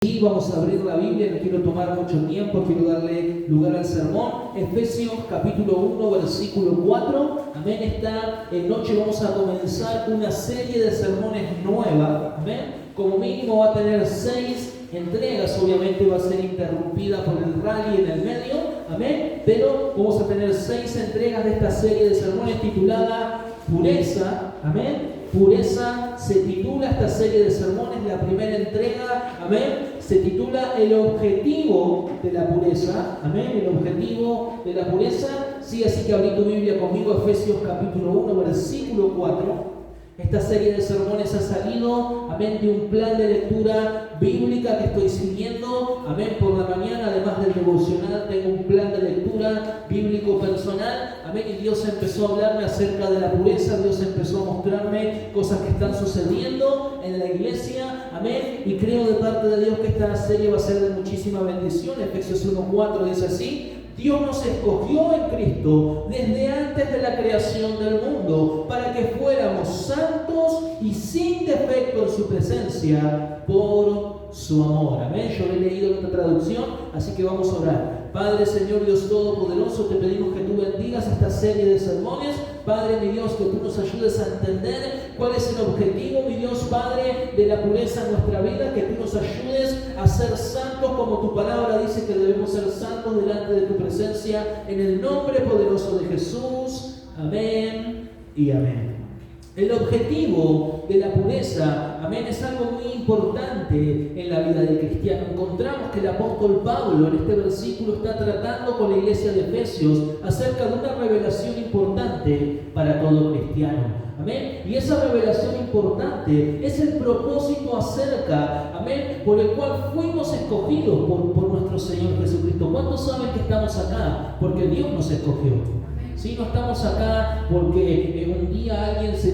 Y vamos a abrir la Biblia, no quiero tomar mucho tiempo, quiero darle lugar al sermón. Efesios capítulo 1, versículo 4. Amén. Esta noche vamos a comenzar una serie de sermones nueva. Amén. Como mínimo va a tener 6 entregas, obviamente va a ser interrumpida por el rally en el medio. Amén. Pero vamos a tener 6 entregas de esta serie de sermones titulada Pureza. Amén. Pureza se titula esta serie de sermones, la primera entrega, amén, se titula El objetivo de la pureza, amén, el objetivo de la pureza. Sí, así que abrí tu Biblia conmigo, Efesios capítulo 1, versículo 4. Esta serie de sermones ha salido, amén, de un plan de lectura bíblica que estoy siguiendo, amén, por la mañana, además del devocional, tengo un plan de lectura bíblico personal, amén, y Dios empezó a hablarme acerca de la pureza, Dios empezó a mostrarme cosas que están sucediendo en la iglesia, amén, y creo de parte de Dios que esta serie va a ser de muchísima bendición. Efesios 1:4 dice así: Dios nos escogió en Cristo desde antes de la creación del mundo para que fuéramos santos y sin defecto en su presencia por su amor. Amén. Yo lo he leído en otra traducción, así que vamos a orar. Padre, Señor Dios Todopoderoso, te pedimos que tú bendigas esta serie de sermones. Padre, mi Dios, que tú nos ayudes a entender cuál es el objetivo, mi Dios, Padre, de la pureza en nuestra vida, que tú nos ayudes a ser santos como tu palabra dice que debemos ser santos delante de tu presencia, en el nombre poderoso de Jesús. Amén y amén. El objetivo de la pureza, amén, es algo muy importante en la vida del cristiano. Encontramos que el apóstol Pablo en este versículo está tratando con la iglesia de Efesios acerca de una revelación importante para todo cristiano. Amén. Y esa revelación importante es el propósito acerca, amén, por el cual fuimos escogidos por nuestro Señor Jesucristo. ¿Cuántos saben que estamos acá? Porque Dios nos escogió. Sí, no estamos acá porque un día a alguien se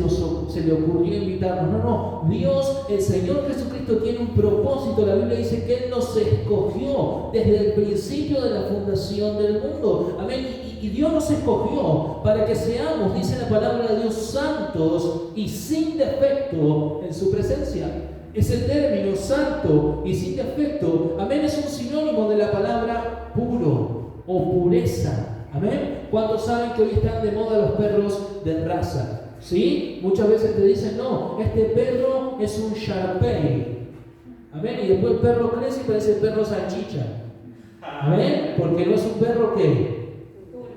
le ocurrió invitarnos. No. Dios, el Señor Jesucristo, tiene un propósito. La Biblia dice que Él nos escogió desde el principio de la fundación del mundo. Amén. Y Dios nos escogió para que seamos, dice la palabra de Dios, santos y sin defecto en su presencia. Ese término, santo y sin defecto, amén, es un sinónimo de la palabra puro o pureza. Amén. ¿Cuántos saben que hoy están de moda los perros de raza? ¿Sí? Muchas veces te dicen, no, este perro es un Shar-Pei. Amén. Y después el perro crece y parece el perro salchicha. Amén. Porque no es un perro que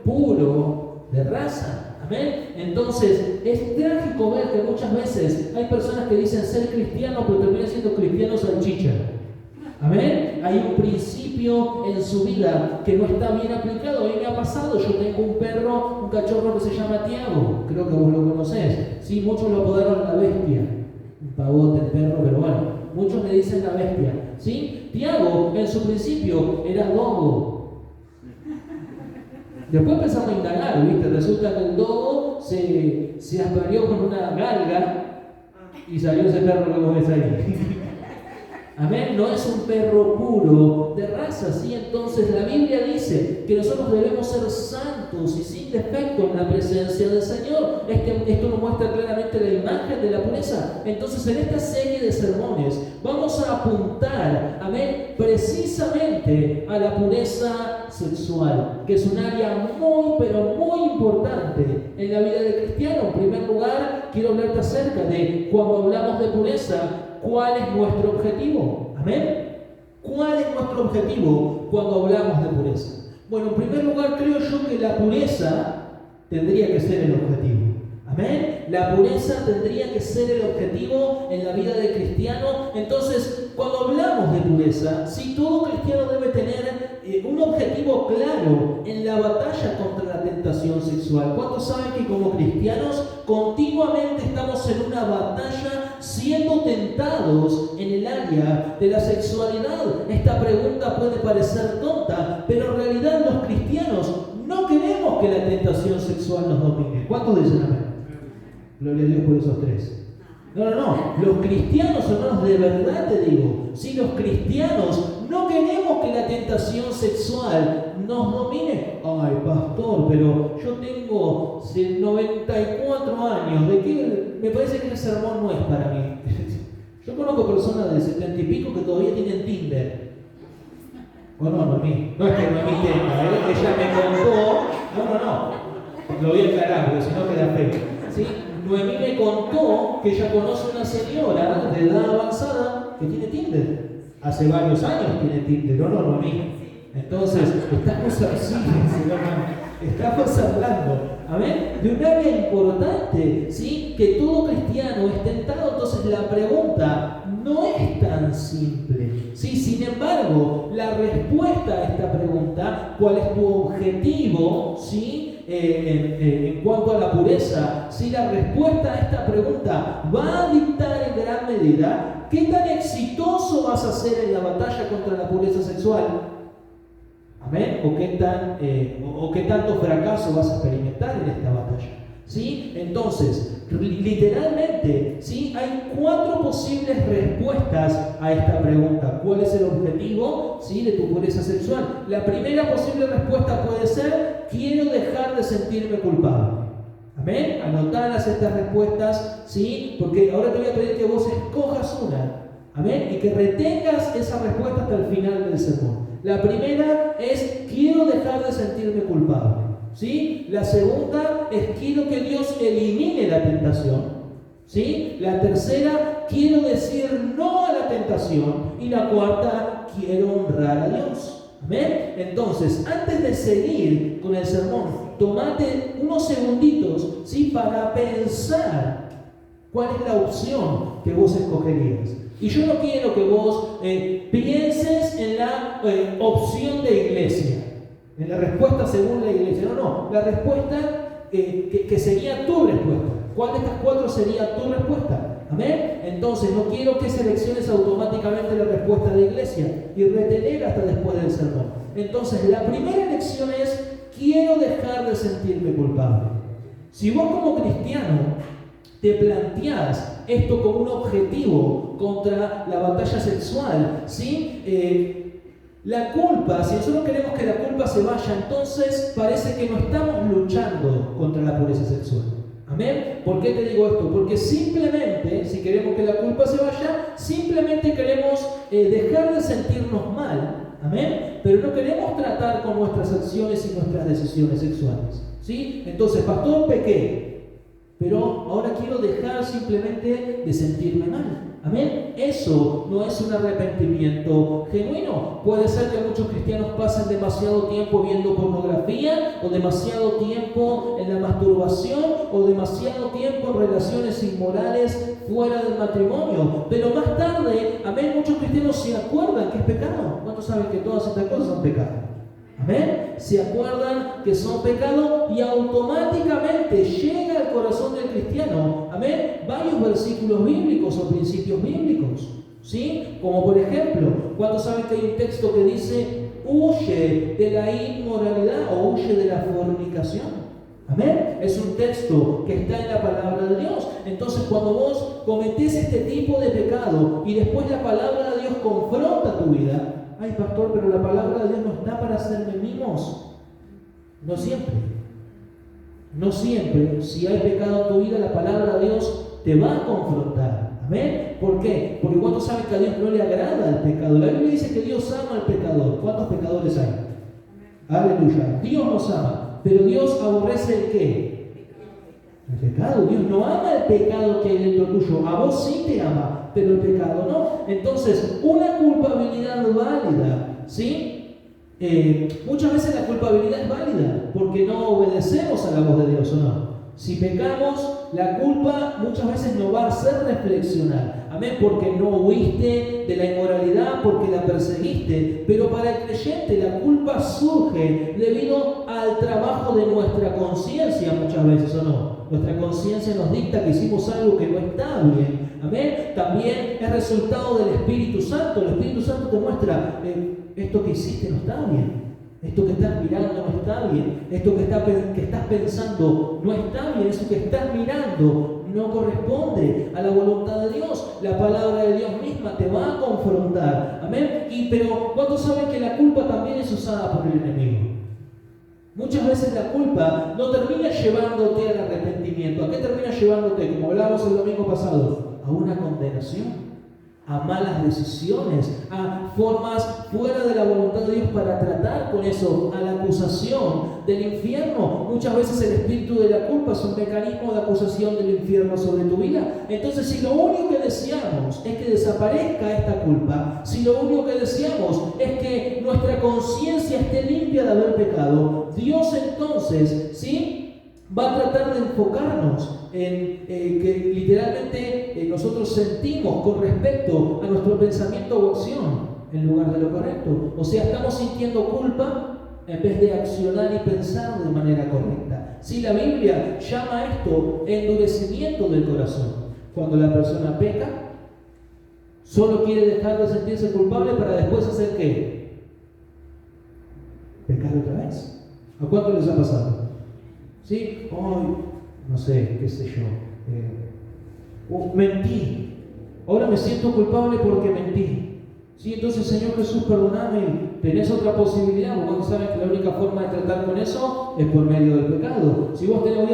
puro de raza. Amén. Entonces, es trágico ver que muchas veces hay personas que dicen ser cristiano, pero terminan siendo cristianos salchicha. Amén. Hay un principio en su vida que no está bien aplicado. A mí me ha pasado. Yo tengo un perro, un cachorro que se llama Tiago. Creo que vos lo conocés. Sí, muchos lo apodaron la bestia. Un pavote el perro, pero bueno, muchos le dicen la bestia. ¿Sí? Tiago, en su principio, era dogo. Después empezamos a indagar, ¿viste? Resulta que el dogo se apareó con una galga y salió ese perro que vos ves ahí. Amén, no es un perro puro de raza, ¿sí? Entonces la Biblia dice que nosotros debemos ser santos y sin defecto en la presencia del Señor. Esto nos muestra claramente la imagen de la pureza. Entonces en esta serie de sermones vamos a apuntar, amén, precisamente a la pureza sexual, que es un área muy, pero muy importante en la vida del cristiano. En primer lugar, quiero hablarte acerca de cuando hablamos de pureza, ¿cuál es nuestro objetivo? Amén. ¿Cuál es nuestro objetivo cuando hablamos de pureza? Bueno, en primer lugar, creo yo que la pureza tendría que ser el objetivo. Amén. La pureza tendría que ser el objetivo en la vida del cristiano. Entonces, cuando hablamos de pureza, sí, todo cristiano debe tener un objetivo claro en la batalla contra la tentación sexual. ¿Cuántos saben que como cristianos continuamente estamos en una batalla siendo tentados en el área de la sexualidad? Esta pregunta puede parecer tonta, pero en realidad los cristianos no queremos que la tentación sexual nos domine. ¿Cuántos dicen amén? Gloria a Dios por esos 3. No. Los cristianos, hermanos, de verdad te digo, si los cristianos no queremos que la tentación sexual nos domine. Ay, pastor, pero yo tengo 94 años. ¿De qué? Me parece que el sermón no es para mí. Yo conozco personas de 70 y pico que todavía tienen Tinder. O no, Noemí. No es que Noemí tenga, ella me contó. No. Lo voy a aclarar porque si no queda feo. ¿Sí? Noemí me contó que ella conoce una señora de edad avanzada que tiene Tinder. Hace varios años tiene Tinder, ¿o no, Noemí? Entonces, estamos hablando, amén, de un área importante, ¿sí? Que todo cristiano es tentado. Entonces la pregunta no es tan simple, ¿sí? Sin embargo, la respuesta a esta pregunta, ¿cuál es tu objetivo, ¿sí? En cuanto a la pureza, ¿sí? La respuesta a esta pregunta va a dictar en gran medida qué tan exitoso vas a ser en la batalla contra la pureza sexual. ¿Amén? O qué tanto fracaso vas a experimentar en esta batalla. ¿Sí? Entonces, literalmente, ¿sí? Hay 4 posibles respuestas a esta pregunta. ¿Cuál es el objetivo, ¿sí? de tu pureza sexual? La primera posible respuesta puede ser: quiero dejar de sentirme culpable. ¿Amén? Anotalas estas respuestas, ¿sí? Porque ahora te voy a pedir que vos escojas una. ¿Amén? Y que retengas esa respuesta hasta el final del sermón. La primera es: quiero dejar de sentirme culpable. ¿Sí? La segunda es: quiero que Dios elimine la tentación. ¿Sí? La tercera: quiero decir no a la tentación. Y la cuarta: quiero honrar a Dios. ¿Amén? Entonces, antes de seguir con el sermón, tomate unos segunditos, ¿sí? Para pensar cuál es la opción que vos escogerías. Y yo no quiero que vos pienses en la opción de iglesia, en la respuesta según la iglesia. No, la respuesta que sería tu respuesta. ¿Cuál de estas 4 sería tu respuesta? ¿Amén? Entonces no quiero que selecciones automáticamente la respuesta de iglesia y retener hasta después del sermón. Entonces la primera elección es: quiero dejar de sentirme culpable. Si vos como cristiano te planteás esto como un objetivo contra la batalla sexual, ¿sí? La culpa, si nosotros queremos que la culpa se vaya, entonces parece que no estamos luchando contra la pureza sexual. ¿Amén? ¿Por qué te digo esto? Porque simplemente, si queremos que la culpa se vaya, simplemente queremos dejar de sentirnos mal. ¿Amén? Pero no queremos tratar con nuestras acciones y nuestras decisiones sexuales. ¿Sí? Entonces, pastor, pequé, pero ahora quiero dejar simplemente de sentirme mal. Amén. Eso no es un arrepentimiento genuino. Puede ser que muchos cristianos pasen demasiado tiempo viendo pornografía, o demasiado tiempo en la masturbación, o demasiado tiempo en relaciones inmorales fuera del matrimonio. Pero más tarde, amén, muchos cristianos se acuerdan que es pecado. ¿Cuántos saben que todas estas cosas son pecado? Amén. Se acuerdan que son pecado y automáticamente llega al corazón del cristiano, amén, varios versículos bíblicos o principios bíblicos, ¿sí? Como por ejemplo, ¿cuántos saben que hay un texto que dice: huye de la inmoralidad o huye de la fornicación? Amén. Es un texto que está en la palabra de Dios. Entonces, cuando vos cometés este tipo de pecado y después la palabra de Dios confronta tu vida: ay, pastor, pero la palabra de Dios no está para hacerme mimos. No siempre. No siempre. Si hay pecado en tu vida, la palabra de Dios te va a confrontar. ¿Amén? ¿Por qué? Porque ¿cuántos saben que a Dios no le agrada el pecado? La Biblia dice que Dios ama al pecador. ¿Cuántos pecadores hay? Aleluya. Dios nos ama. Pero Dios aborrece el ¿qué? El pecado. Dios no ama el pecado que hay dentro tuyo. A vos sí te ama, pero el pecado no. Entonces, una culpabilidad válida, ¿sí? Muchas veces la culpabilidad es válida porque no obedecemos a la voz de Dios, ¿o no? Si pecamos, la culpa muchas veces nos va a hacer reflexionar. Amén, porque no huiste de la inmoralidad, porque la perseguiste. Pero para el creyente la culpa surge debido al trabajo de nuestra conciencia muchas veces, ¿o no? Nuestra conciencia nos dicta que hicimos algo que no está bien. Amén. También es resultado del Espíritu Santo. El Espíritu Santo te muestra: esto que hiciste no está bien. Esto que estás mirando no está bien. Esto que estás pensando no está bien. Eso que estás mirando no corresponde a la voluntad de Dios. La palabra de Dios misma te va a confrontar. Amén. Pero ¿cuántos saben que la culpa también es usada por el enemigo? Muchas veces la culpa no termina llevándote al arrepentimiento. ¿A qué termina llevándote? Como hablábamos el domingo pasado, a una condenación. a malas decisiones, a formas fuera de la voluntad de Dios para tratar con eso, a la acusación del infierno. Muchas veces el espíritu de la culpa es un mecanismo de acusación del infierno sobre tu vida. Entonces, si lo único que deseamos es que desaparezca esta culpa, si lo único que deseamos es que nuestra conciencia esté limpia de haber pecado, Dios entonces, ¿sí?, va a tratar de enfocarnos en que literalmente nosotros sentimos con respecto a nuestro pensamiento o acción en lugar de lo correcto. O sea, estamos sintiendo culpa en vez de accionar y pensar de manera correcta. Si la Biblia llama esto endurecimiento del corazón, cuando la persona peca, solo quiere dejar de sentirse culpable para después hacer ¿qué? Pecar otra vez. ¿A cuánto les ha pasado? ¿Sí? Ay, no sé, qué sé yo. Mentí. Ahora me siento culpable porque mentí. ¿Sí? Entonces, Señor Jesús, perdóname. ¿Tenés otra posibilidad? Vos sabés que la única forma de tratar con eso es por medio del pecado. Si vos tenés,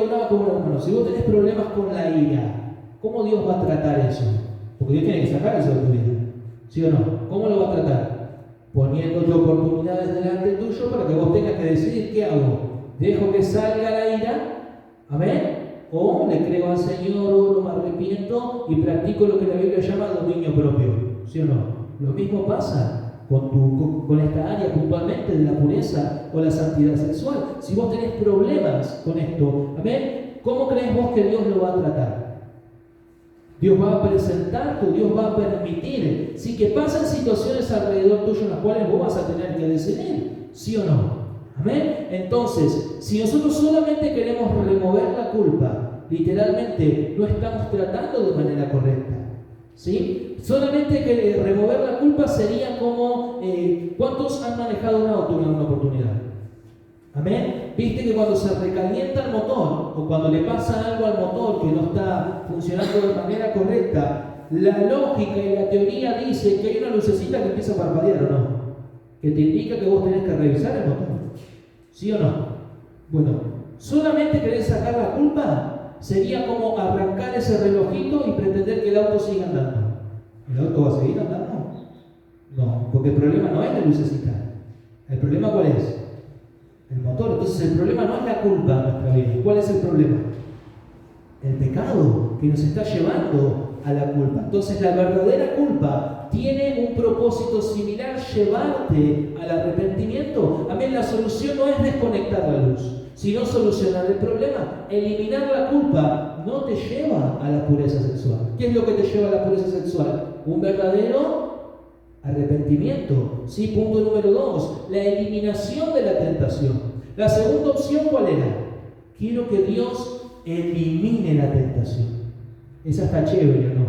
si vos tenés problemas con la ira, ¿cómo Dios va a tratar eso? Porque Dios tiene que sacar eso de tu vida. ¿Sí o no? ¿Cómo lo va a tratar? Poniéndote oportunidades delante tuyo para que vos tengas que decidir qué hago. ¿Dejo que salga la ira? ¿Amén? O le creo al Señor, oro, me arrepiento y practico lo que la Biblia llama dominio propio. ¿Sí o no? Lo mismo pasa con esta área puntualmente de la pureza o la santidad sexual. Si vos tenés problemas con esto, ¿amén? ¿Cómo crees vos que Dios lo va a tratar? Dios va a presentarte, Dios va a permitir. Sí, que pasan situaciones alrededor tuyo en las cuales vos vas a tener que decidir, ¿sí o no? Amén. Entonces, si nosotros solamente queremos remover la culpa, literalmente no estamos tratando de manera correcta. ¿Sí? Solamente que remover la culpa sería como ¿cuántos han manejado un auto en una oportunidad? Amén. Viste que cuando se recalienta el motor o cuando le pasa algo al motor que no está funcionando de manera correcta, la lógica y la teoría dice que hay una lucecita que empieza a parpadear, ¿o no? Que te indica que vos tenés que revisar el motor. ¿Sí o no? Bueno, solamente querer sacar la culpa sería como arrancar ese relojito y pretender que el auto siga andando. ¿El auto va a seguir andando? No, porque el problema no es la lucecita. ¿El problema cuál es? El motor. Entonces el problema no es la culpa en nuestra vida. ¿Cuál es el problema? El pecado que nos está llevando a la culpa. Entonces la verdadera culpa tiene un propósito similar, llevarte al arrepentimiento. Amén. La solución no es desconectar la luz, sino solucionar el problema. Eliminar la culpa no te lleva a la pureza sexual. ¿Qué es lo que te lleva a la pureza sexual? Un verdadero arrepentimiento. Sí, punto número 2, la eliminación de la tentación. La segunda opción, ¿cuál era? Quiero que Dios elimine la tentación. Esa está chévere, ¿no?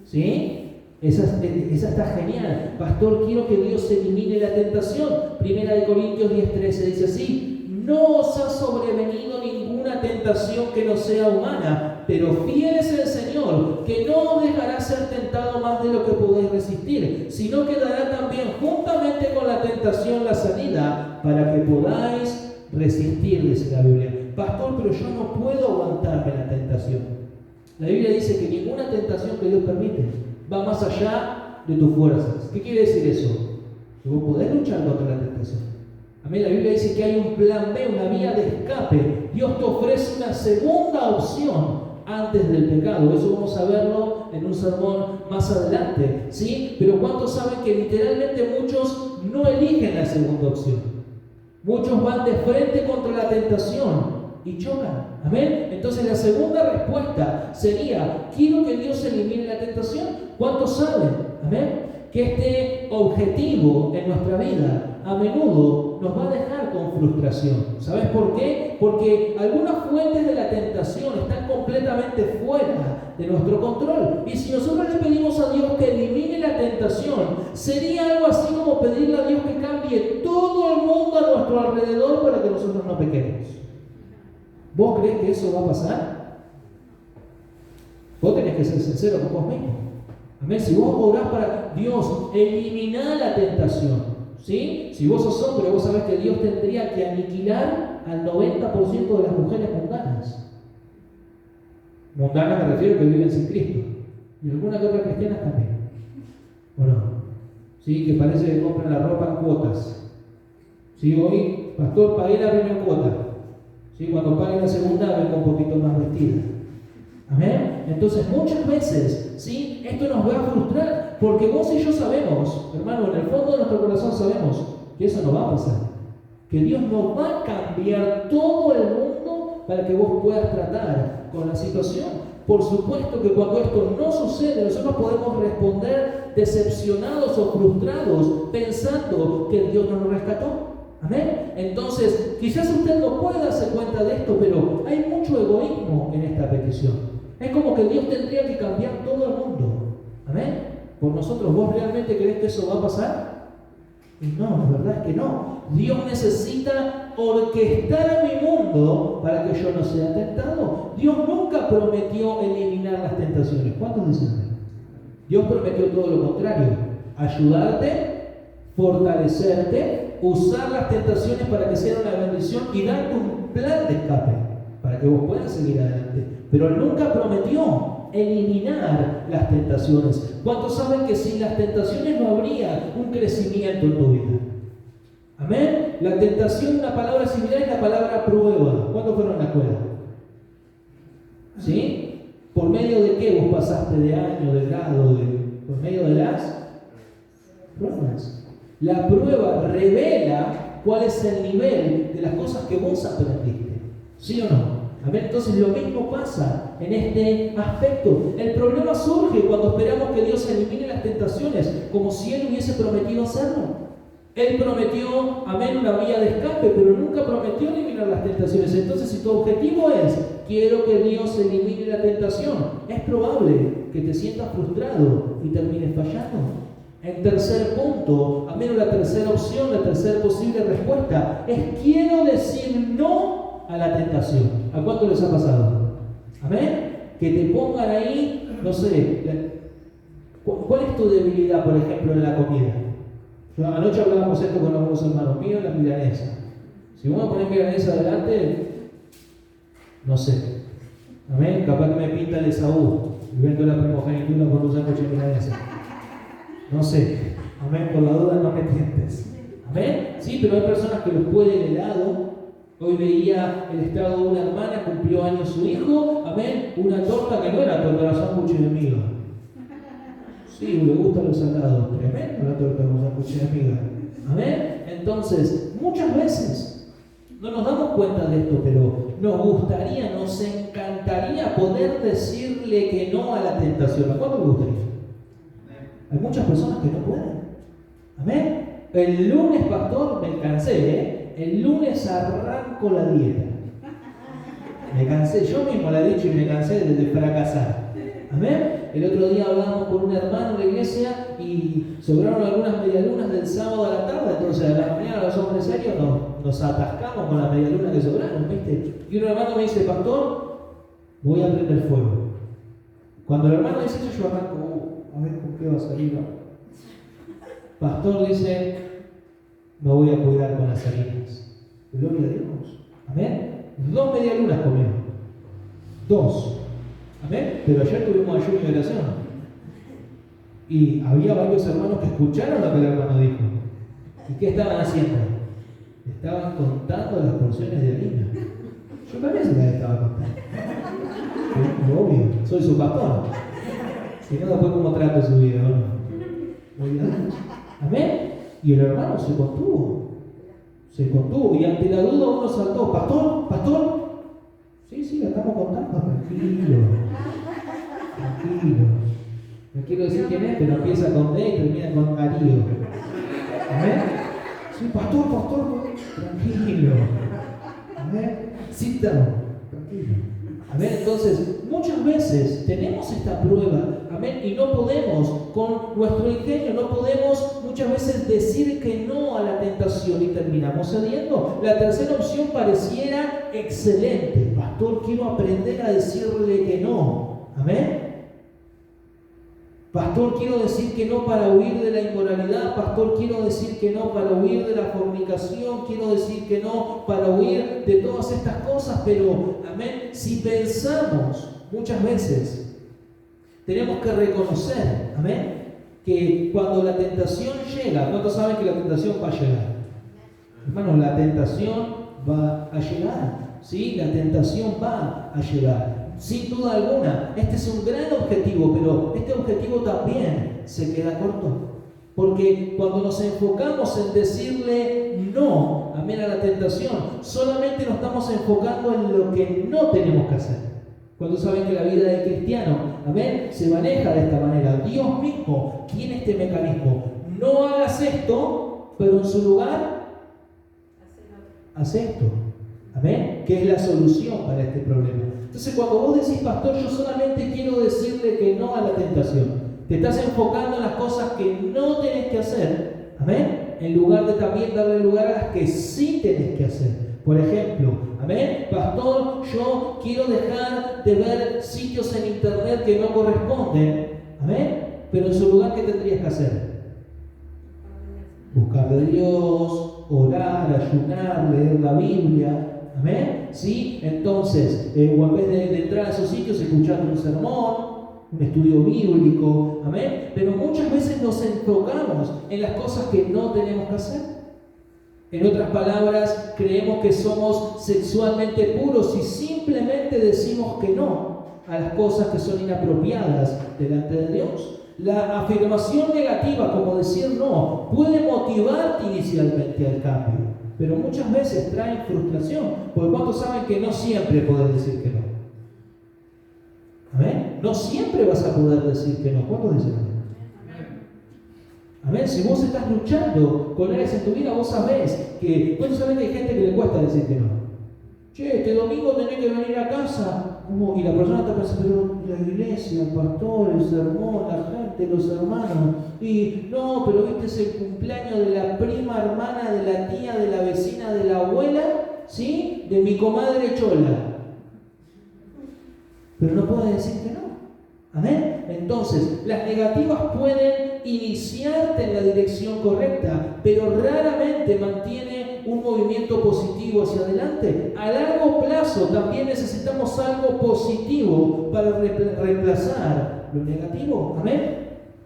¿Sí? Esa está genial. Pastor, quiero que Dios elimine la tentación. Primera de Corintios 10:13 dice así: no os ha sobrevenido ninguna tentación que no sea humana, pero fiel es el Señor, que no os dejará ser tentado más de lo que podéis resistir, sino que dará también juntamente con la tentación la salida, para que podáis resistir, dice la Biblia. Pastor, pero yo no puedo aguantarme la tentación. La Biblia dice que ninguna tentación que Dios permite va más allá de tus fuerzas. ¿Qué quiere decir eso? Que vos podés luchar contra la tentación. Amén. La Biblia dice que hay un plan B, una vía de escape. Dios te ofrece una segunda opción antes del pecado. Eso vamos a verlo en un sermón más adelante, ¿sí? Pero ¿cuántos saben que literalmente muchos no eligen la segunda opción? Muchos van de frente contra la tentación y chocan. Amén. Entonces la segunda respuesta sería: quiero que Dios elimine la tentación. ¿Cuántos saben? Amén. Que este objetivo en nuestra vida a menudo nos va a dejar con frustración. ¿Sabes por qué? Porque algunas fuentes de la tentación están completamente fuera de nuestro control. Y si nosotros le pedimos a Dios que elimine la tentación, sería algo así como pedirle a Dios que cambie todo el mundo a nuestro alrededor para que nosotros no pequemos. ¿Vos crees que eso va a pasar? Vos tenés que ser sincero con vos mismo. Amén. Si vos orás para Dios, eliminar la tentación, ¿sí? Si vos sos hombre, vos sabés que Dios tendría que aniquilar al 90% de las mujeres mundanas. Mundanas me refiero a que viven sin Cristo. Y algunas que otras cristianas también. ¿O no? ¿Sí? Que parece que compran la ropa en cuotas. ¿Sí? Hoy, pastor, pagué la primera cuota. ¿Sí? Cuando pague la segunda, vengo un poquito más vestida. Amén. Entonces, muchas veces, ¿sí? Esto nos va a frustrar, porque vos y yo sabemos, hermano, en el fondo de nuestro corazón sabemos que eso no va a pasar. Que Dios no va a cambiar todo el mundo para que vos puedas tratar con la situación. Por supuesto que cuando esto no sucede, nosotros podemos responder decepcionados o frustrados pensando que Dios no nos rescató. Amén. Entonces, quizás usted no pueda darse cuenta de esto, pero hay mucho egoísmo en esta petición. Es como que Dios tendría que cambiar todo el mundo. Amén. Por nosotros, ¿vos realmente crees que eso va a pasar? Y no, la verdad es que no. Dios necesita orquestar a mi mundo para que yo no sea tentado. Dios nunca prometió eliminar las tentaciones. ¿Cuántos dicen? Dios prometió todo lo contrario. Ayudarte, fortalecerte, usar las tentaciones para que sean una bendición y darte un plan de escape para que vos puedas seguir adelante. Pero nunca prometió eliminar las tentaciones. ¿Cuántos saben que sin las tentaciones no habría un crecimiento en tu vida? Amén. La tentación, una palabra similar es la palabra prueba. ¿Cuántos fueron a la escuela? ¿Sí? ¿Por medio de qué vos pasaste de año, de grado? ¿Por medio de las pruebas? La prueba revela cuál es el nivel de las cosas que vos aprendiste. ¿Sí o no? Amén. Entonces lo mismo pasa en este aspecto. El problema surge cuando esperamos que Dios elimine las tentaciones, como si Él hubiese prometido hacerlo. Él prometió, amén, una vía de escape, pero nunca prometió eliminar las tentaciones. Entonces, si tu objetivo es, quiero que Dios elimine la tentación, es probable que te sientas frustrado y termines fallando. En tercer punto, amén, la tercera opción, la tercera posible respuesta es, quiero decir no a la tentación. ¿A cuánto les ha pasado? Amén. Que te pongan ahí, no sé, ¿cuál es tu debilidad, por ejemplo, en la comida? Anoche hablábamos esto con algunos hermanos míos, la milanesa. Si vos me ponés milanesa adelante, no sé. Amén. Capaz que me pinta el Esaú y vendo la primogenitura con un sándwich de milanesa. No sé. Amén. Por la duda no me tientes. Amén. Sí, pero hay personas que los puede el helado. Hoy veía el estado de una hermana, cumplió años su hijo. Amén. Una torta que no era torta, era sándwich de miga. Sí, le gustan los salados. Tremendo la torta con sándwich de miga. Amén. Entonces, muchas veces no nos damos cuenta de esto, pero nos gustaría, nos encantaría poder decirle que no a la tentación. ¿A cuánto le gustaría? Hay muchas personas que no pueden. Amén. El lunes, pastor, me cansé, El lunes arranco la dieta. Me cansé, yo mismo la he dicho y me cansé de fracasar. Amén. El otro día hablábamos con un hermano en la iglesia y sobraron algunas medialunas del sábado a la tarde. Entonces a la mañana los hombres serios nos atascamos con las medialunas que sobraron, ¿viste? Y un hermano me dice, pastor, voy a prender fuego. Cuando el hermano dice eso, yo arranco, a ver con qué va a salir, ¿no? Pastor dice, me voy a cuidar con las harinas. Gloria a Dios. Amén. 2 medialunas comió. 2. Amén. Pero ayer tuvimos ayuno y oración. Y había varios hermanos que escucharon lo que el hermano dijo. ¿Y qué estaban haciendo? Estaban contando las porciones de harina. Yo también se las estaba contando. Obvio, soy su pastor. Si no, después cómo trato su vida, ¿no? Muy bien. Amén. Y el hermano se contuvo. Se contuvo. Y ante la duda uno saltó. Pastor, pastor. Sí, la estamos contando. Tranquilo. No quiero decir quién es, pero empieza con D y termina con Darío. Amén. Sí, pastor. Tranquilo. Amén. Sit down. Tranquilo. Amén. Entonces, muchas veces tenemos esta prueba, amén, y no podemos, con nuestro ingenio, no podemos muchas veces decir que no a la tentación y terminamos cediendo. La tercera opción pareciera excelente. Pastor, quiero aprender a decirle que no. Amén. Pastor, quiero decir que no para huir de la inmoralidad. Pastor, quiero decir que no para huir de la fornicación. Quiero decir que no para huir de todas estas cosas. Pero, amén, si pensamos muchas veces, tenemos que reconocer, amén, que cuando la tentación llega, ¿cuántos saben que la tentación va a llegar? Hermanos, la tentación va a llegar, ¿sí? La tentación va a llegar, sin duda alguna. Este es un gran objetivo, pero este objetivo también se queda corto. Porque cuando nos enfocamos en decirle no, amén, a la tentación, solamente nos estamos enfocando en lo que no tenemos que hacer. Cuando saben que la vida del cristiano, amén, se maneja de esta manera. Dios mismo tiene este mecanismo. No hagas esto, pero en su lugar, haz esto. Amén, que es la solución para este problema. Entonces, cuando vos decís, pastor, yo solamente quiero decirle que no a la tentación, te estás enfocando en las cosas que no tenés que hacer, amén, en lugar de también darle lugar a las que sí tenés que hacer. Por ejemplo, amén, pastor, yo quiero dejar de ver sitios en internet que no corresponden, amén, pero en su lugar, ¿qué tendrías que hacer? Buscar de Dios, orar, ayunar, leer la Biblia, amén, ¿sí? Entonces, o en vez de entrar a esos sitios, escuchar un sermón, un estudio bíblico, amén, pero muchas veces nos enfocamos en las cosas que no tenemos que hacer. En otras palabras, creemos que somos sexualmente puros y simplemente decimos que no a las cosas que son inapropiadas delante de Dios. La afirmación negativa, como decir no, puede motivarte inicialmente al cambio, pero muchas veces trae frustración, porque ¿cuántos saben que no siempre podés decir que no? ¿Amén? No siempre vas a poder decir que no. ¿Cuántos dicen amén? Amén. Si vos estás luchando con áreas en tu vida, vos sabés que, ¿cuántos saben que hay gente que le cuesta decir que no? Che, este domingo tenés que venir a casa. ¿Cómo? Y la persona está pensando, pero la iglesia, el pastor, el sermón, la gente, los hermanos. Y no, pero viste, es el cumpleaños de la prima hermana, de la tía, de la vecina, de la abuela, ¿sí? De mi comadre Chola. Pero no puede decir que no. Amén. Entonces, las negativas pueden iniciarte en la dirección correcta, pero raramente mantiene un movimiento positivo hacia adelante. A largo plazo también necesitamos algo positivo para reemplazar lo negativo. Amén.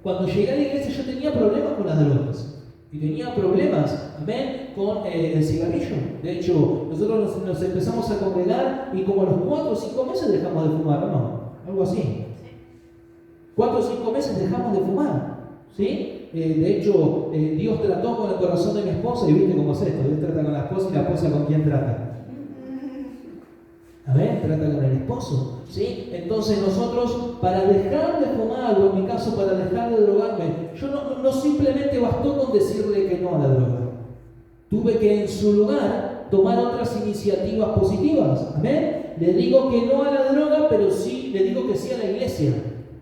Cuando llegué a la iglesia yo tenía problemas con las drogas. Y tenía problemas, amén, con el cigarrillo. De hecho, nosotros nos empezamos a congregar y como a los 4 o 5 meses dejamos de fumar, ¿no? Algo así. 4 o 5 meses dejamos de fumar, ¿sí? De hecho, Dios trató con el corazón de mi esposa y viste cómo es esto. Dios trata con la esposa y la esposa con quién trata. Amén, trata con el esposo, ¿sí? Entonces nosotros, para dejar de fumar, o en mi caso, para dejar de drogarme, yo no simplemente bastó con decirle que no a la droga. Tuve que en su lugar tomar otras iniciativas positivas, amén. Le digo que no a la droga, pero sí, le digo que sí a la iglesia.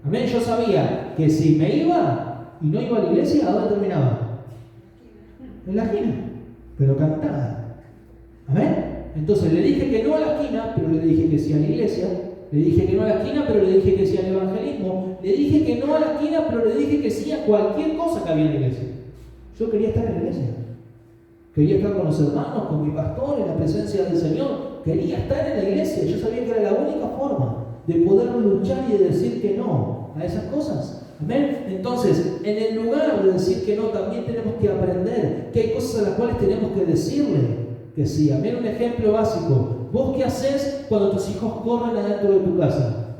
Amén, yo sabía que si me iba y no iba a la iglesia, ¿a dónde terminaba? En la esquina, pero cantada. Amén. Entonces le dije que no a la esquina, pero le dije que sí a la iglesia. Le dije que no a la esquina, pero le dije que sí al evangelismo. Le dije que no a la esquina, pero le dije que sí a cualquier cosa que había en la iglesia. Yo quería estar en la iglesia. Quería estar con los hermanos, con mi pastor, en la presencia del Señor. Quería estar en la iglesia. Yo sabía que era la única forma de poder luchar y de decir que no a esas cosas. Amén. Entonces, en el lugar de decir que no, también tenemos que aprender que hay cosas a las cuales tenemos que decirle que sí. Amén. Un ejemplo básico. ¿Vos qué haces cuando tus hijos corren adentro de tu casa?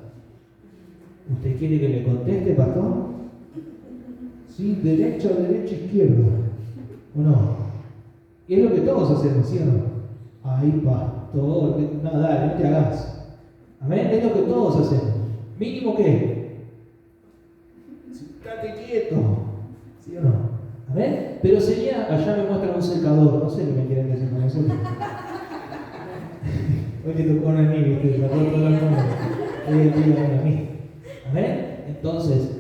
¿Usted quiere que le conteste, pastor? Sí, derecha, izquierda. ¿O no? Y es lo que todos hacemos, ¿sí o no? Ay, pastor, no, dale, no te hagas. Amén. Es lo que todos hacemos. ¿Mínimo qué? Estate quieto. ¿Sí o no? ¿Amén? Pero sería, allá me muestran un secador, no sé qué me quieren decir con eso. Hoy te tocó a mí, ¿viste? Me acuerdo todo el mundo. Hoy el día a mí. ¿Amén? Entonces,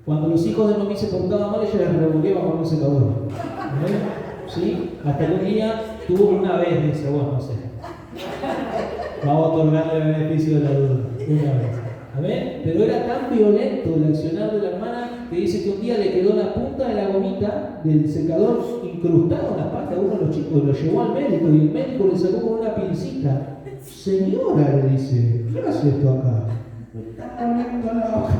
cuando los hijos de Noemí se portaban mal, ella les revolvía con un secador. ¿Amén? ¿Sí? Hasta que un día tuvo una vez, dice, bueno, no sé. Vamos a otorgarle el beneficio de la duda. Una vez. ¿Amén? Pero era tan violento el accionar de la hermana que dice que un día le quedó la punta de la gomita del secador incrustada en la pata de uno de los chicos, lo llevó al médico y el médico le sacó con una pincita. Señora, le dice, ¿qué hace esto acá? Me está poniendo la hoja.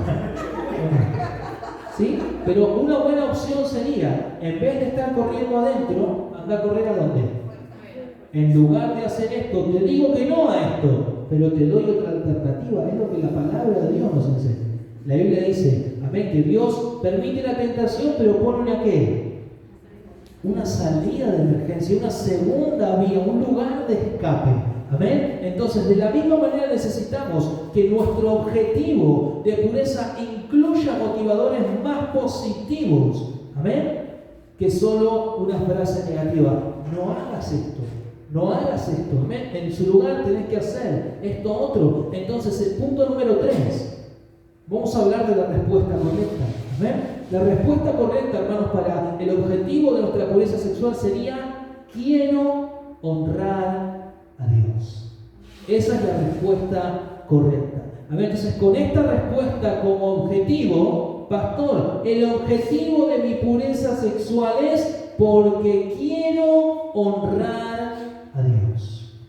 Sí, ¿sí? Pero una buena opción sería, en vez de estar corriendo adentro, anda a correr ¿a dónde? En lugar de hacer esto, te digo que no a esto, pero te doy otra alternativa. Es lo que la palabra de Dios nos enseña. La Biblia dice, amén, que Dios permite la tentación, pero pone una ¿qué? Una salida de emergencia, una segunda vía, un lugar de escape. Amén. Entonces, de la misma manera necesitamos que nuestro objetivo de pureza incluya motivadores más positivos. Amén. Que solo una frase negativa. No hagas esto. No hagas esto. Amén. En su lugar tenés que hacer esto otro. Entonces, el punto número 3. Vamos a hablar de la respuesta correcta. Amén. La respuesta correcta, hermanos, para el objetivo de nuestra pureza sexual sería: quiero honrar a Dios. Esa es la respuesta correcta. Amén. Entonces, con esta respuesta como objetivo, pastor, el objetivo de mi pureza sexual es porque quiero honrar a Dios.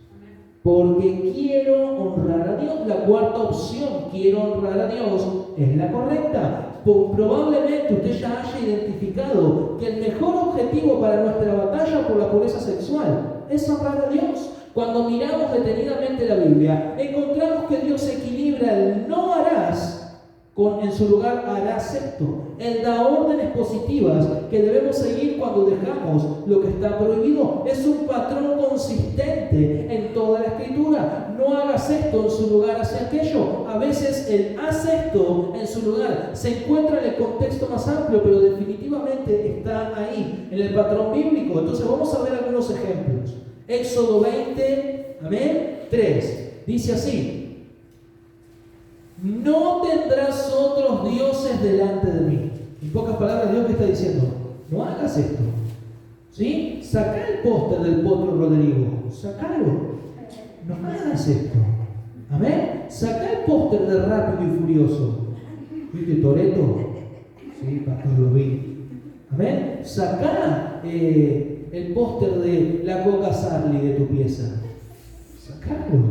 Porque quiero honrar a Dios. La cuarta opción, quiero honrar a Dios, es la correcta. Probablemente usted ya haya identificado que el mejor objetivo para nuestra batalla por la pureza sexual es honrar a Dios. Cuando miramos detenidamente la Biblia, encontramos que Dios equilibra el no harás con, en su lugar, harás esto. Él da órdenes positivas que debemos seguir cuando dejamos lo que está prohibido. Es un patrón consistente en toda la Escritura. No hagas esto, en su lugar haz aquello. A veces el haz esto, en su lugar, se encuentra en el contexto más amplio, pero definitivamente está ahí, en el patrón bíblico. Entonces vamos a ver algunos ejemplos. Éxodo 20, amén, 3. Dice así: no tendrás otros dioses delante de mí. En pocas palabras, Dios, ¿qué está diciendo? No hagas esto. ¿Sí? Sacá el póster del Potro Rodrigo. Sacalo. No hagas esto. Amén. Sacá el póster de Rápido y Furioso. ¿Viste Toretto? Sí, pastor, lo vi. Amén. Sacá el póster de la Coca Sarli de tu pieza. Sacalo.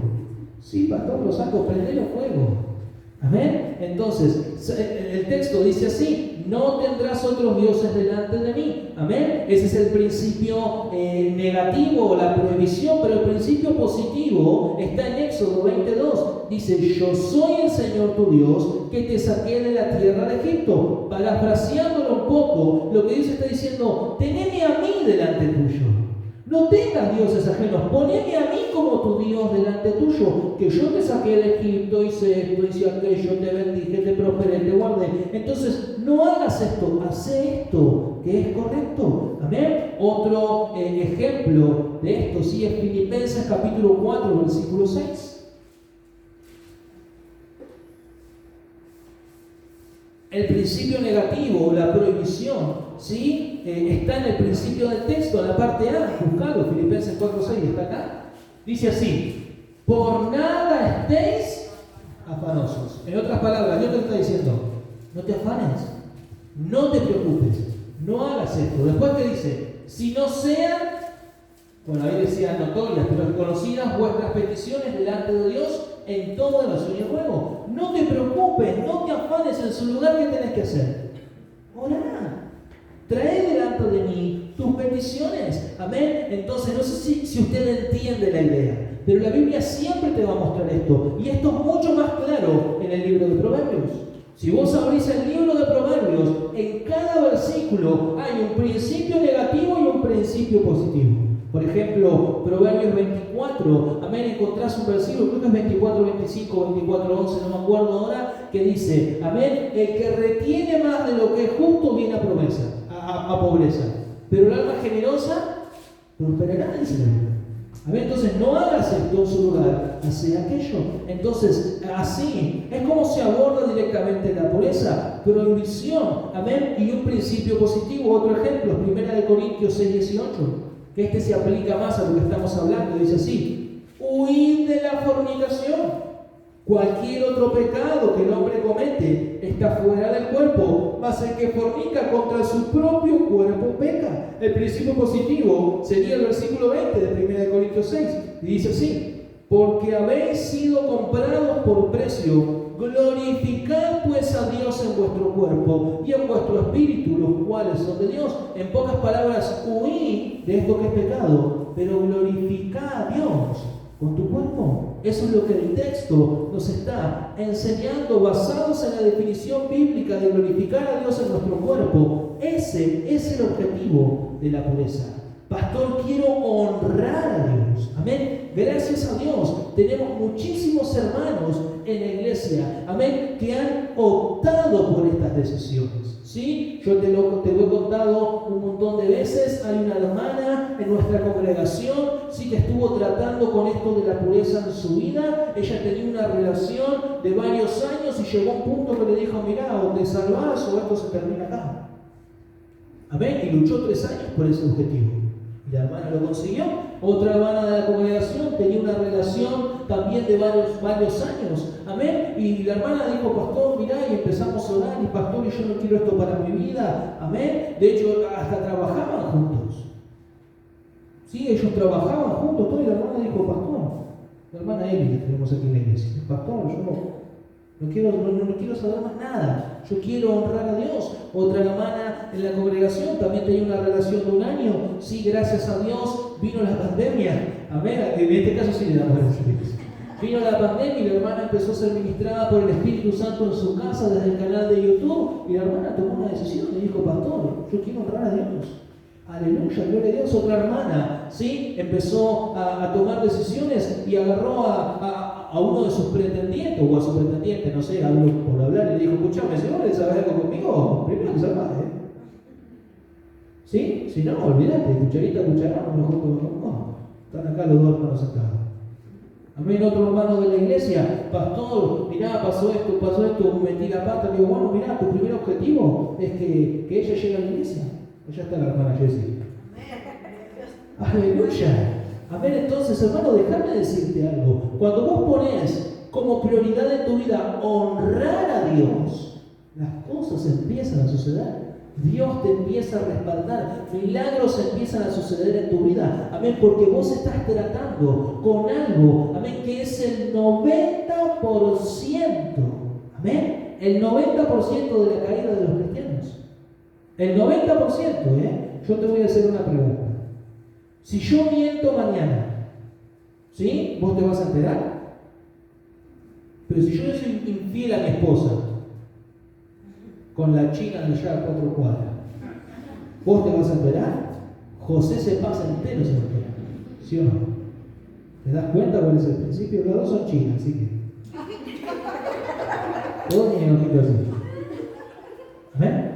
Sí, pastor, lo saco, prendelo fuego. Amén. Entonces, el texto dice así: no tendrás otros dioses delante de mí. Amén. Ese es el principio negativo o la prohibición, pero el principio positivo está en Éxodo 22. Dice: yo soy el Señor tu Dios que te saqué de la tierra de Egipto. Parafraseándolo un poco, lo que Dios está diciendo: teneme a mí delante tuyo. No tengas dioses ajenos, poneme a mí como tu Dios delante tuyo, que yo te saqué de Egipto, hice esto, hice aquello, te bendije, te prosperé, te guardé. Entonces, no hagas esto, hace esto, que es correcto. Amén. Otro ejemplo de esto, sí, es Filipenses capítulo 4, versículo 6. El principio negativo, la prohibición, ¿sí? Está en el principio del texto, en la parte A. Buscalo, Filipenses 4:6, está acá. Dice así: por nada estéis afanosos. En otras palabras, Dios te está diciendo: no te afanes, no te preocupes, no hagas esto. Después te dice: si no sean, bueno, ahí decía notorias, pero conocidas vuestras peticiones delante de Dios en toda oración y ruego. No te preocupes, no te afanes, en su lugar, ¿qué tenés que hacer? Orar. Trae delante de mí tus peticiones. Amén. Entonces, no sé si usted entiende la idea, pero la Biblia siempre te va a mostrar esto. Y esto es mucho más claro en el libro de Proverbios. Si vos abrís el libro de Proverbios, en cada versículo hay un principio negativo y un principio positivo. Por ejemplo, Proverbios 24, amén, encontrás un versículo, creo que es 24, 25, 24, 11, no me acuerdo ahora, que dice, amén, el que retiene más de lo que es justo viene a pobreza, pero el alma generosa prosperará, dice la Biblia. Amén. Entonces, no hagas esto en su lugar, hace aquello. Entonces, así es como se aborda directamente la pureza, prohibición, amén, y un principio positivo. Otro ejemplo, 1 Corintios 6, 18. Que este se aplica más a lo que estamos hablando. Dice así: huid de la fornicación. Cualquier otro pecado que el hombre comete está fuera del cuerpo, mas el que fornica contra su propio cuerpo peca. El principio positivo sería el versículo 20 de 1 Corintios 6, y dice así: porque habéis sido comprados por precio, glorificad pues a a Dios en vuestro cuerpo y en vuestro espíritu, los cuales son de Dios. En pocas palabras, huí de esto que es pecado, pero glorificá a Dios con tu cuerpo. Eso es lo que el texto nos está enseñando, basados en la definición bíblica de glorificar a Dios en nuestro cuerpo. Ese es el objetivo de la pureza. Pastor, quiero honrar a Dios. Amén. Gracias a Dios tenemos muchísimos hermanos en la iglesia, amén, que han optado por estas decisiones. ¿Sí? Yo te lo he contado un montón de veces. Hay una hermana en nuestra congregación, sí, que estuvo tratando con esto de la pureza en su vida. Ella tenía una relación de varios años y llegó a un punto que le dijo: mirá, o te salvás o esto se termina acá. Amén. Y luchó 3 años por ese objetivo. Y la hermana lo consiguió. Otra hermana de la congregación tenía una relación también de varios años. Amén. Y la hermana dijo: pastor, mirá, y empezamos a orar, y pastor, y yo no quiero esto para mi vida. Amén. De hecho, hasta trabajaban juntos. Sí, ellos trabajaban juntos, todo, y la hermana dijo: pastor, la hermana Eli que tenemos aquí en la iglesia, pastor, yo no quiero saber más nada. Yo quiero honrar a Dios. Otra hermana en la congregación también tenía una relación de 1 año. Sí, gracias a Dios vino la pandemia. Amén. En este caso sí le damos gracias. Vino la pandemia y la hermana empezó a ser ministrada por el Espíritu Santo en su casa desde el canal de YouTube. Y la hermana tomó una decisión y dijo: pastor, yo quiero honrar a Dios. Aleluya, gloria a Dios. Otra hermana, ¿sí?, empezó a tomar decisiones y agarró a uno de sus pretendientes, o a su pretendiente, no sé, hablo por hablar, y le dijo: escuchame, si vos querés saber algo conmigo, primero que salgas, ¿sí? Si no, olvídate, cucharita a cucharada, mejor no. Están acá los 2 hermanos sentados. Amén. Otro hermano de la iglesia: pastor, mirá, pasó esto, metí la pata. Le digo: bueno, mirá, tu primer objetivo es que ella llegue a la iglesia. Allá está la hermana Jessie. Aleluya. Amén. Entonces, hermano, déjame decirte algo. Cuando vos pones como prioridad en tu vida honrar a Dios, las cosas empiezan a suceder. Dios te empieza a respaldar. Milagros empiezan a suceder en tu vida. Amén. Porque vos estás tratando con algo, amén, que es el 90%. Amén. El 90% de la caída de los cristianos. El 90%, Yo te voy a hacer una pregunta. Si yo miento mañana, ¿sí?, vos te vas a enterar. Pero si yo le soy infiel a mi esposa con la china de allá a 4 cuadras, ¿vos te vas a enterar? José se pasa entero sin enterar. ¿Sí o no? ¿Te das cuenta cuál es el principio? Los 2 son chinas, así que todos tienen ojitos así. ¿Ven?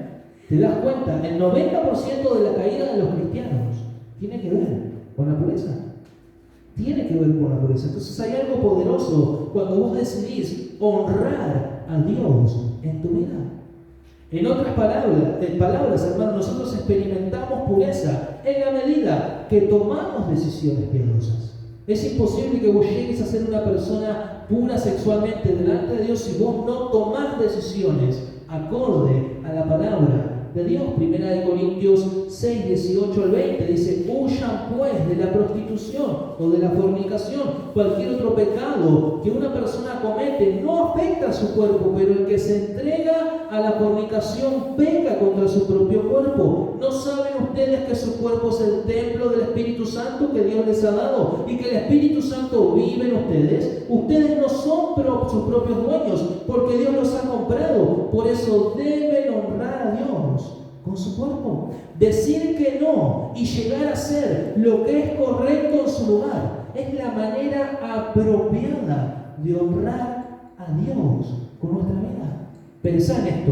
¿Te das cuenta? El 90% de la caída de los cristianos tiene que ver con la pureza. Tiene que ver con la pureza. Entonces hay algo poderoso cuando vos decidís honrar a Dios en tu vida. En otras palabras, hermanos, nosotros experimentamos pureza en la medida que tomamos decisiones piadosas. Es imposible que vos llegues a ser una persona pura sexualmente delante de Dios si vos no tomás decisiones acorde a la palabra de Dios. 1 Corintios 6, 18 al 20 dice: huyan pues de la prostitución o de la fornicación. Cualquier otro pecado que una persona comete no afecta a su cuerpo, pero el que se entrega a la fornicación peca contra su propio cuerpo. ¿No saben ustedes que su cuerpo es el templo del Espíritu Santo que Dios les ha dado y que el Espíritu Santo vive en ustedes? Ustedes no son sus propios dueños, porque Dios los ha comprado. Por eso deben honrar a Dios con su cuerpo. Decir que no y llegar a hacer lo que es correcto en su lugar es la manera apropiada de honrar a Dios con nuestra vida. Pensá en esto: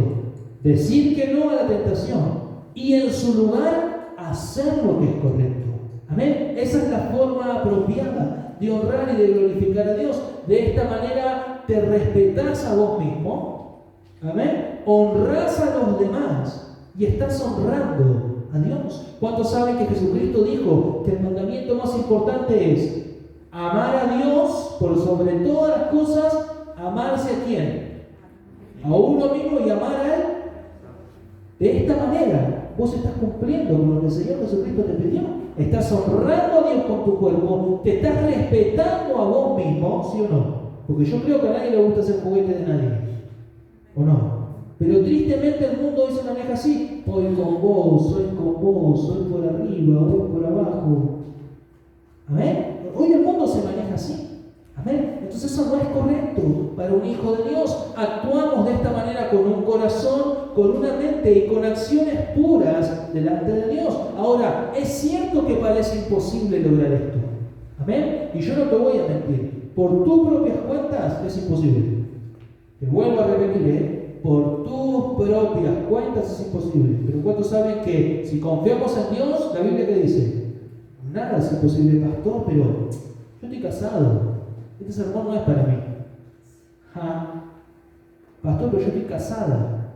decir que no a la tentación y en su lugar hacer lo que es correcto. Amén. Esa es la forma apropiada de honrar y de glorificar a Dios. De esta manera te respetás a vos mismo. Amén. Honrás a los demás y estás honrando a Dios. ¿Cuántos saben que Jesucristo dijo que el mandamiento más importante es amar a Dios por sobre todas las cosas? ¿Amarse a quién? A uno mismo y amar a Él. De esta manera vos estás cumpliendo con lo que el Señor Jesucristo te pidió. Estás honrando a Dios con tu cuerpo, te estás respetando a vos mismo, ¿sí o no? Porque yo creo que a nadie le gusta ser juguete de nadie, ¿o no? Pero tristemente el mundo hoy se maneja así. Hoy con vos, hoy por arriba, hoy por abajo. Amén. Hoy el mundo se maneja así. Amén. Entonces eso no es correcto para un hijo de Dios. Actuamos de esta manera con un corazón, con una mente y con acciones puras delante de Dios. Ahora, es cierto que parece imposible lograr esto. Amén. Y yo no te voy a mentir. Por tus propias cuentas es imposible. Te vuelvo a repetir, por tus propias cuentas es imposible. Pero ¿cuántos saben que si confiamos en Dios, la Biblia que dice? Nada es imposible, pastor, pero yo estoy casado. Este sermón no es para mí. Pastor, pero yo estoy casada.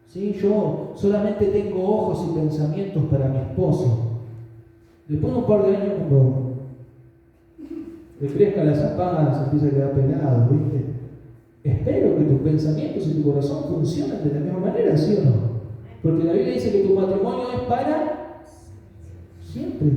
¿Sí? Yo solamente tengo ojos y pensamientos para mi esposo. Después de un par de años, cuando le crezcan las zapatas, se empieza a quedar pelado, ¿viste? Espero que tus pensamientos y tu corazón funcionen de la misma manera, ¿sí o no? Porque la Biblia dice que tu matrimonio es para siempre.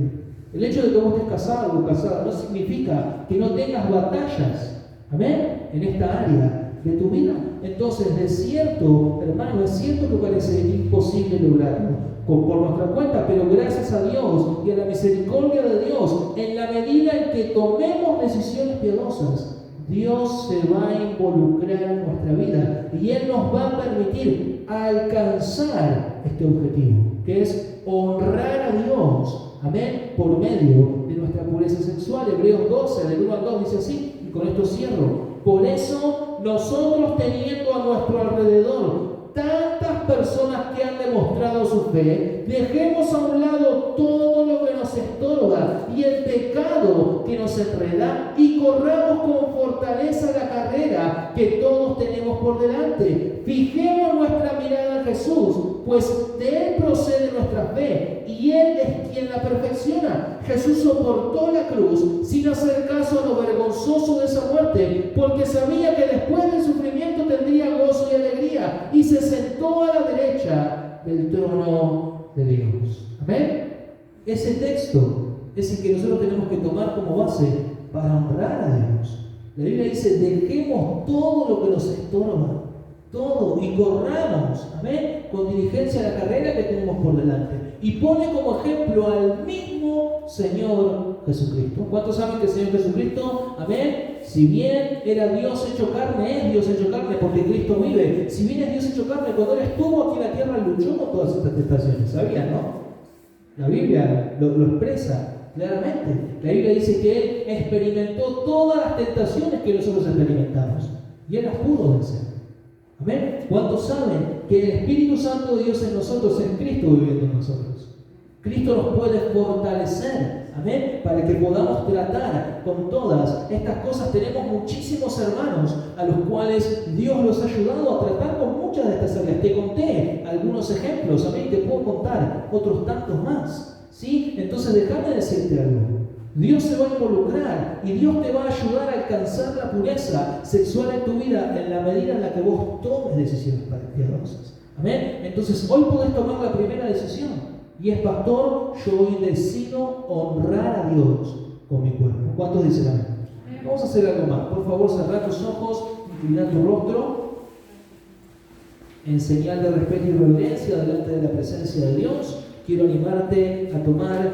El hecho de que vos estés casado o casada no significa que no tengas batallas, amén, en esta área de tu vida. Entonces, es cierto, hermano, es cierto que parece imposible lograrlo por nuestra cuenta, pero gracias a Dios y a la misericordia de Dios, en la medida en que tomemos decisiones piadosas, Dios se va a involucrar en nuestra vida y Él nos va a permitir alcanzar este objetivo, que es honrar a Dios, amén, por medio de nuestra pureza sexual. Hebreos 12, del 1 al 2 dice así, y con esto cierro. Por eso, nosotros teniendo a nuestro alrededor tantas personas que han demostrado su fe, dejemos a un lado todo lo que nos estorba y el pecado que nos enreda y corramos con fortaleza la carrera que todos tenemos por delante. Fijemos nuestra mirada en Jesús, pues de Él procede nuestra fe y Él es quien la perfecciona. Jesús soportó la cruz sin hacer caso a lo vergonzoso de esa muerte, porque sabía que después del sufrimiento tendría gozo y alegría, y se sentó a la derecha del trono de Dios. Amén. Ese texto es el que nosotros tenemos que tomar como base para honrar a Dios. La Biblia dice, dejemos todo lo que nos estorba, todo, y corramos, amén, con diligencia la carrera que tenemos por delante. Y pone como ejemplo al mismo Señor Jesucristo. ¿Cuántos saben que el Señor Jesucristo, amén, si bien era Dios hecho carne, es Dios hecho carne porque Cristo vive? Si bien es Dios hecho carne, cuando Él estuvo aquí en la tierra luchó con todas estas tentaciones, ¿sabían, no? La Biblia lo expresa claramente. La Biblia dice que Él experimentó todas las tentaciones que nosotros experimentamos y Él las pudo vencer. Amén. ¿Cuántos saben que el Espíritu Santo de Dios en nosotros es Cristo viviendo en nosotros? Cristo nos puede fortalecer, amén, para que podamos tratar con todas estas cosas. Tenemos muchísimos hermanos a los cuales Dios los ha ayudado a tratar con muchas de estas áreas. Te conté algunos ejemplos, amén, te puedo contar otros tantos más, ¿sí? Entonces déjame decirte algo. Dios se va a involucrar y Dios te va a ayudar a alcanzar la pureza sexual en tu vida en la medida en la que vos tomes decisiones piadosas. Amén. Entonces hoy podés tomar la primera decisión y es, pastor, yo hoy decido honrar a Dios con mi cuerpo. ¿Cuántos dicen amén? Vamos a hacer algo más. Por favor, cerrá tus ojos, inclina tu rostro en señal de respeto y reverencia delante de la presencia de Dios. Quiero animarte a tomar